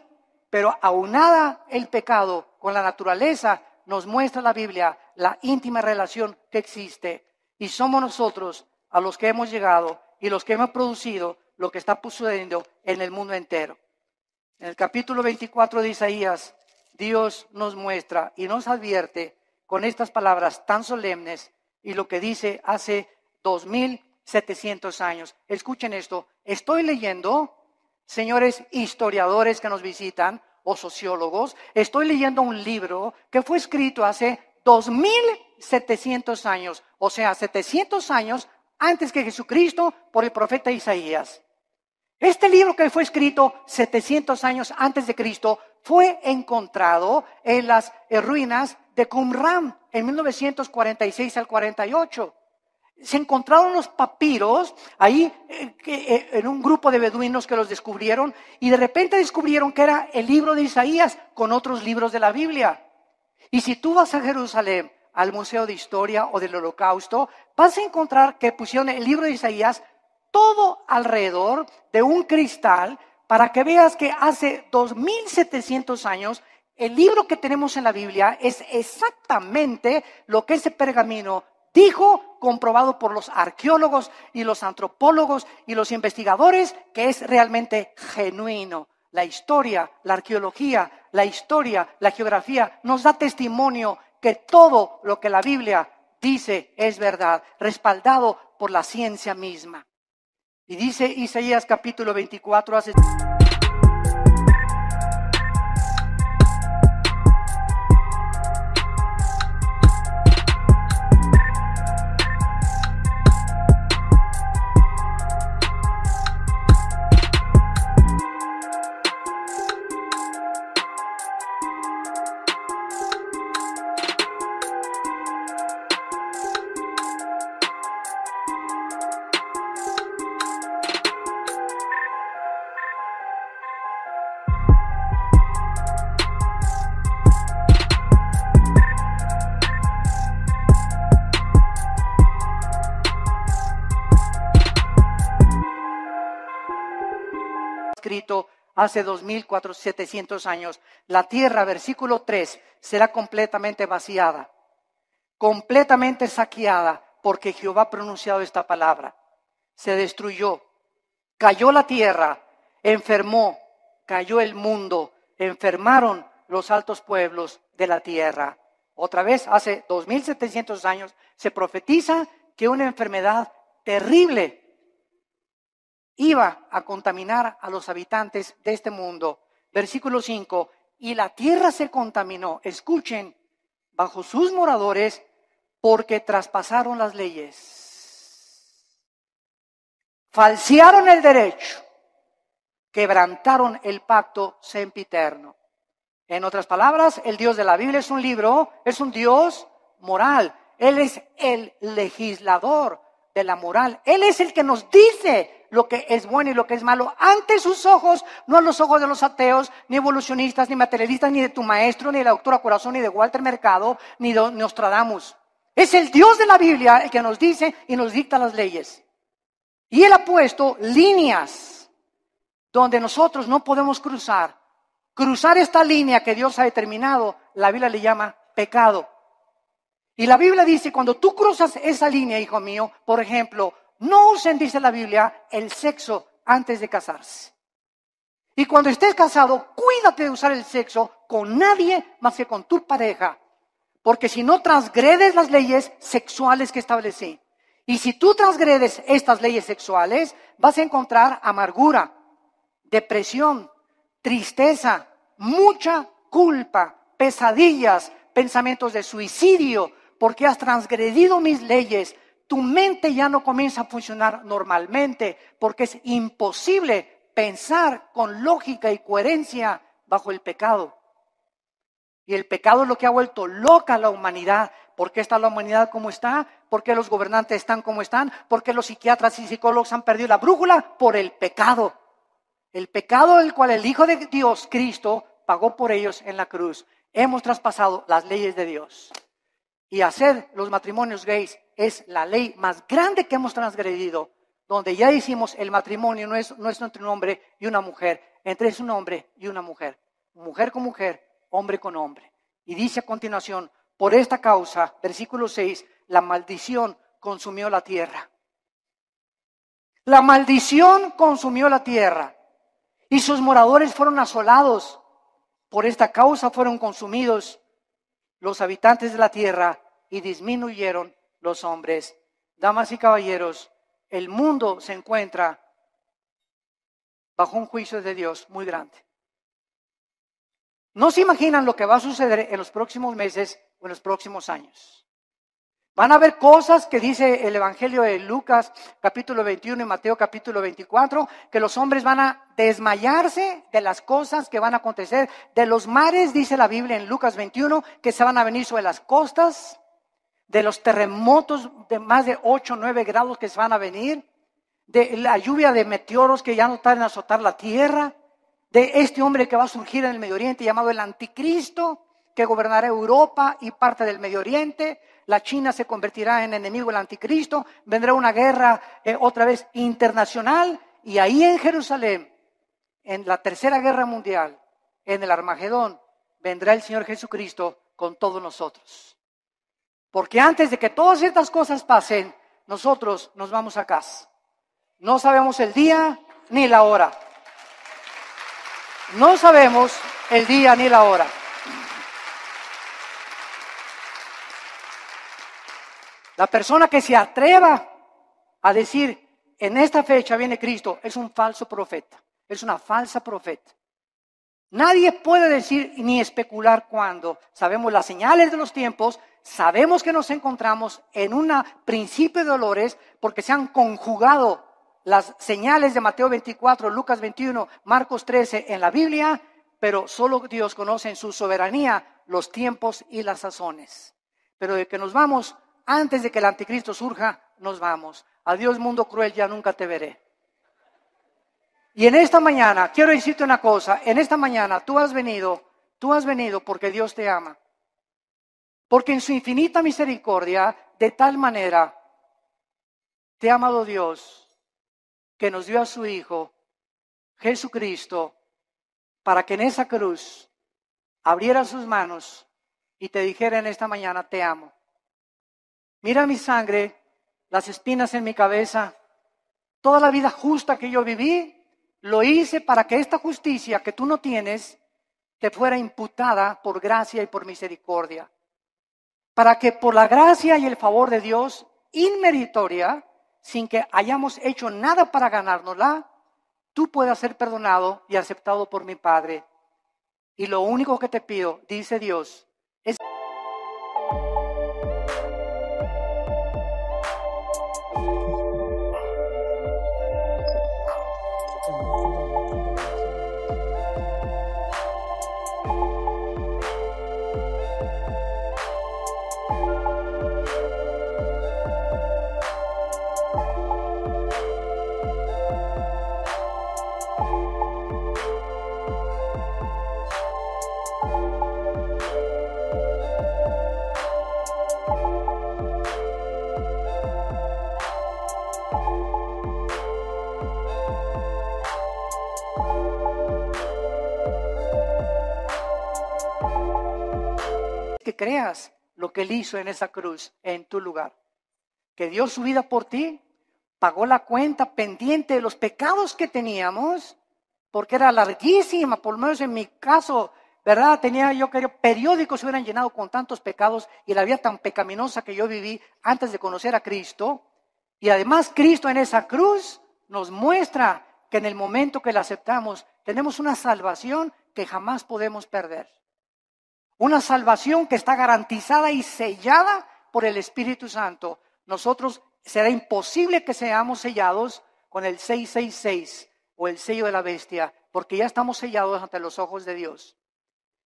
pero aunada el pecado con la naturaleza, nos muestra la Biblia la íntima relación que existe. Y somos nosotros a los que hemos llegado y los que hemos producido lo que está sucediendo en el mundo entero. En el capítulo 24 de Isaías, Dios nos muestra y nos advierte con estas palabras tan solemnes y lo que dice hace 2700 años. Escuchen esto. Estoy leyendo, señores historiadores que nos visitan, o sociólogos, estoy leyendo un libro que fue escrito hace 2700 años, o sea, 700 años antes que Jesucristo por el profeta Isaías. Este libro que fue escrito 700 años antes de Cristo fue encontrado en las ruinas de Qumran en 1946 al 48. Se encontraron los papiros ahí en un grupo de beduinos que los descubrieron y de repente descubrieron que era el libro de Isaías con otros libros de la Biblia. Y si tú vas a Jerusalén, al Museo de Historia o del Holocausto, vas a encontrar que pusieron el libro de Isaías todo alrededor de un cristal para que veas que hace 2700 años el libro que tenemos en la Biblia es exactamente lo que ese pergamino dijo, comprobado por los arqueólogos y los antropólogos y los investigadores, que es realmente genuino. La historia, la arqueología, la historia, la geografía nos da testimonio que todo lo que la Biblia dice es verdad, respaldado por la ciencia misma. Y dice Isaías capítulo 24, hace... escrito hace 2700 años, la tierra, versículo 3, será completamente vaciada, completamente saqueada, porque Jehová ha pronunciado esta palabra. Se destruyó, cayó la tierra, enfermó, cayó el mundo, enfermaron los altos pueblos de la tierra. Otra vez, hace 2700 años, se profetiza que una enfermedad terrible iba a contaminar a los habitantes de este mundo. Versículo 5, y la tierra se contaminó, escuchen, bajo sus moradores, porque traspasaron las leyes, falsearon el derecho, quebrantaron el pacto sempiterno. En otras palabras, el Dios de la Biblia es un libro, es un Dios moral. Él es el legislador de la moral. Él es el que nos dice lo que es bueno y lo que es malo ante sus ojos, no a los ojos de los ateos, ni evolucionistas, ni materialistas, ni de tu maestro, ni de la doctora Corazón, ni de Walter Mercado, ni de Nostradamus. Es el Dios de la Biblia el que nos dice y nos dicta las leyes. Y Él ha puesto líneas donde nosotros no podemos cruzar. Cruzar esta línea que Dios ha determinado, la Biblia le llama pecado. Y la Biblia dice, cuando tú cruzas esa línea, hijo mío, por ejemplo, no usen, dice la Biblia, el sexo antes de casarse. Y cuando estés casado, cuídate de usar el sexo con nadie más que con tu pareja. Porque si no transgredes las leyes sexuales que establecí. Y si tú transgredes estas leyes sexuales, vas a encontrar amargura, depresión, tristeza, mucha culpa, pesadillas, pensamientos de suicidio, porque has transgredido mis leyes. Tu mente ya no comienza a funcionar normalmente, porque es imposible pensar con lógica y coherencia bajo el pecado. Y el pecado es lo que ha vuelto loca a la humanidad. ¿Por qué está la humanidad como está? ¿Por qué los gobernantes están como están? ¿Por qué los psiquiatras y psicólogos han perdido la brújula? Por el pecado. El pecado del cual el Hijo de Dios, Cristo, pagó por ellos en la cruz. Hemos traspasado las leyes de Dios. Y hacer los matrimonios gays es la ley más grande que hemos transgredido, donde ya decimos el matrimonio no es entre un hombre y una mujer, entre un hombre y una mujer con mujer, hombre con hombre. Y dice a continuación, por esta causa, versículo 6, la maldición consumió la tierra. La maldición consumió la tierra y sus moradores fueron asolados. Por esta causa fueron consumidos los habitantes de la tierra y disminuyeron los hombres. Damas y caballeros, el mundo se encuentra bajo un juicio de Dios muy grande. No se imaginan lo que va a suceder en los próximos meses o en los próximos años. Van a haber cosas que dice el Evangelio de Lucas capítulo 21 y Mateo capítulo 24, que los hombres van a desmayarse de las cosas que van a acontecer. De los mares, dice la Biblia en Lucas 21, que se van a venir sobre las costas, de los terremotos de más de 8 o 9 grados que se van a venir, de la lluvia de meteoros que ya no tardan en azotar la tierra, de este hombre que va a surgir en el Medio Oriente llamado el Anticristo, que gobernará Europa y parte del Medio Oriente. La China se convertirá en enemigo del anticristo. Vendrá una guerra otra vez internacional. Y ahí en Jerusalén, en la tercera guerra mundial, en el Armagedón, vendrá el Señor Jesucristo con todos nosotros. Porque antes de que todas estas cosas pasen, nosotros nos vamos a casa. No sabemos el día ni la hora. No sabemos el día ni la hora. La persona que se atreva a decir, en esta fecha viene Cristo, es un falso profeta, es una falsa profeta. Nadie puede decir ni especular cuándo. Sabemos las señales de los tiempos, sabemos que nos encontramos en un principio de dolores porque se han conjugado las señales de Mateo 24, Lucas 21, Marcos 13 en la Biblia, pero solo Dios conoce en su soberanía los tiempos y las sazones. Pero de que nos vamos, antes de que el anticristo surja, nos vamos. Adiós mundo cruel, ya nunca te veré. Y en esta mañana, quiero decirte una cosa, en esta mañana tú has venido porque Dios te ama. Porque en su infinita misericordia, de tal manera, te ha amado Dios, que nos dio a su Hijo, Jesucristo, para que en esa cruz abriera sus manos y te dijera en esta mañana, te amo. Mira mi sangre, las espinas en mi cabeza, toda la vida justa que yo viví, lo hice para que esta justicia que tú no tienes te fuera imputada por gracia y por misericordia. Para que por la gracia y el favor de Dios, inmeritoria, sin que hayamos hecho nada para ganárnosla, tú puedas ser perdonado y aceptado por mi Padre. Y lo único que te pido, dice Dios, es que creas lo que Él hizo en esa cruz, en tu lugar. Que dio su vida por ti, pagó la cuenta pendiente de los pecados que teníamos, porque era larguísima, por lo menos en mi caso, ¿verdad? Periódicos se hubieran llenado con tantos pecados y la vida tan pecaminosa que yo viví antes de conocer a Cristo. Y además Cristo en esa cruz nos muestra que en el momento que la aceptamos, tenemos una salvación que jamás podemos perder. Una salvación que está garantizada y sellada por el Espíritu Santo. Nosotros será imposible que seamos sellados con el 666 o el sello de la bestia, porque ya estamos sellados ante los ojos de Dios.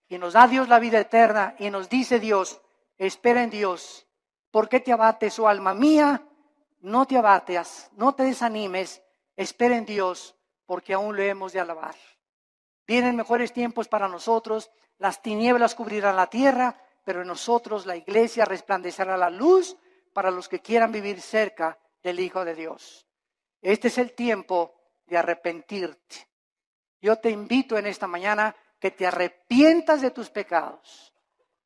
Y nos da Dios la vida eterna y nos dice Dios, espera en Dios. ¿Por qué te abates, oh alma mía? No te abates, no te desanimes, espera en Dios, porque aún lo hemos de alabar. Vienen mejores tiempos para nosotros, las tinieblas cubrirán la tierra, pero en nosotros la iglesia resplandecerá la luz para los que quieran vivir cerca del Hijo de Dios. Este es el tiempo de arrepentirte. Yo te invito en esta mañana que te arrepientas de tus pecados.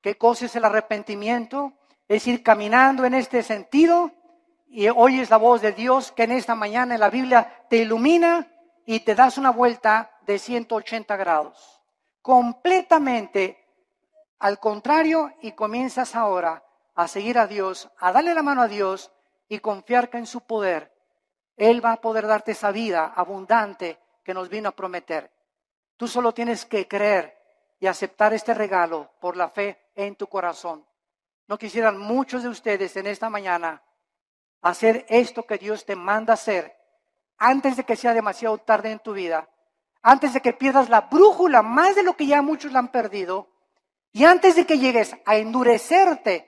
¿Qué cosa es el arrepentimiento? Es ir caminando en este sentido y oyes la voz de Dios que en esta mañana en la Biblia te ilumina y te das una vuelta de 180 grados. Completamente al contrario, y comienzas ahora a seguir a Dios, a darle la mano a Dios y confiar que en su poder Él va a poder darte esa vida abundante que nos vino a prometer. Tú solo tienes que creer y aceptar este regalo por la fe en tu corazón. ¿No quisieran muchos de ustedes en esta mañana hacer esto que Dios te manda hacer antes de que sea demasiado tarde en tu vida? Antes de que pierdas la brújula, más de lo que ya muchos la han perdido, y antes de que llegues a endurecerte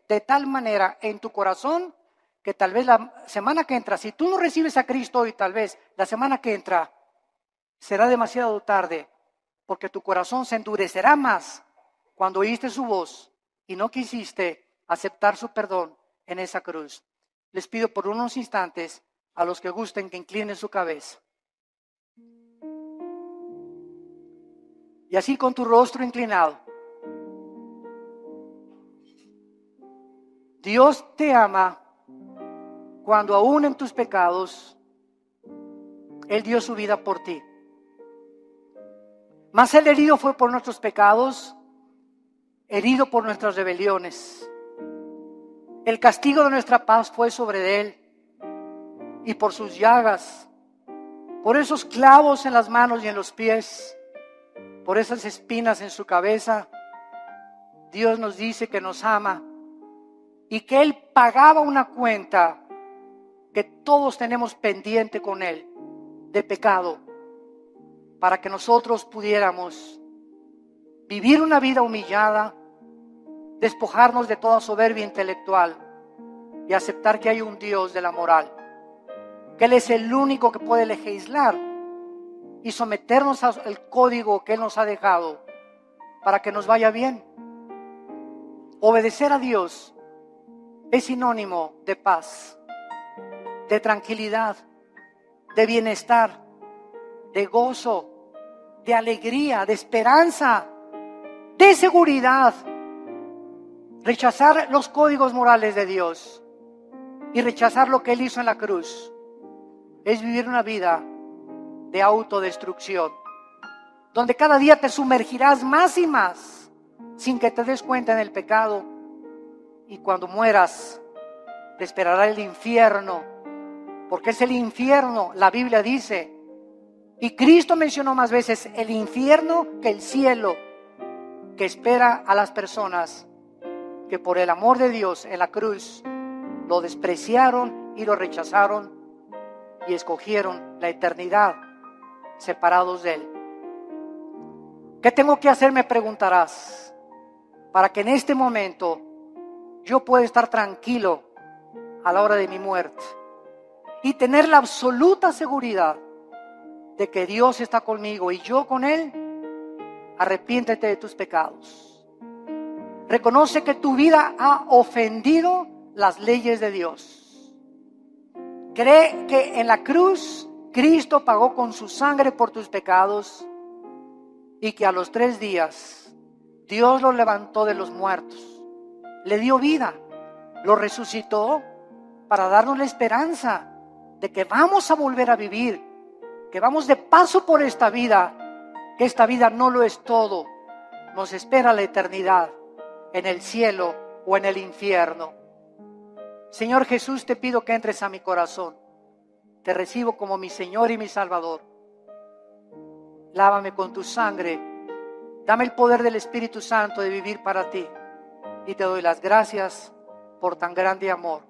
de tal manera en tu corazón, que tal vez la semana que entra, si tú no recibes a Cristo hoy, tal vez la semana que entra será demasiado tarde porque tu corazón se endurecerá más cuando oíste su voz y no quisiste aceptar su perdón en esa cruz. Les pido por unos instantes a los que gusten que inclinen su cabeza. Y así con tu rostro inclinado. Dios te ama cuando aún en tus pecados Él dio su vida por ti. Mas el herido fue por nuestros pecados, herido por nuestras rebeliones. El castigo de nuestra paz fue sobre Él, y por sus llagas, por esos clavos en las manos y en los pies, por esas espinas en su cabeza, Dios nos dice que nos ama y que Él pagaba una cuenta que todos tenemos pendiente con Él de pecado, para que nosotros pudiéramos vivir una vida humillada, despojarnos de toda soberbia intelectual y aceptar que hay un Dios de la moral, que Él es el único que puede legislar y someternos al código que Él nos ha dejado para que nos vaya bien. Obedecer a Dios es sinónimo de paz, de tranquilidad, de bienestar, de gozo, de alegría, de esperanza, de seguridad. Rechazar los códigos morales de Dios y rechazar lo que Él hizo en la cruz es vivir una vida de autodestrucción, donde cada día te sumergirás más y más sin que te des cuenta en el pecado, y cuando mueras te esperará el infierno, porque es el infierno, la Biblia dice, y Cristo mencionó más veces el infierno que el cielo, que espera a las personas que por el amor de Dios en la cruz lo despreciaron y lo rechazaron y escogieron la eternidad separados de Él. ¿Qué tengo que hacer? Me preguntarás, para que en este momento yo pueda estar tranquilo a la hora de mi muerte y tener la absoluta seguridad de que Dios está conmigo y yo con Él. Arrepiéntete de tus pecados. Reconoce que tu vida ha ofendido las leyes de Dios. Cree que en la cruz Cristo pagó con su sangre por tus pecados y que a los 3 días Dios lo levantó de los muertos, le dio vida, lo resucitó para darnos la esperanza de que vamos a volver a vivir, que vamos de paso por esta vida, que esta vida no lo es todo, nos espera la eternidad en el cielo o en el infierno. Señor Jesús, te pido que entres a mi corazón. Te recibo como mi Señor y mi Salvador. Lávame con tu sangre. Dame el poder del Espíritu Santo de vivir para ti. Y te doy las gracias por tan grande amor.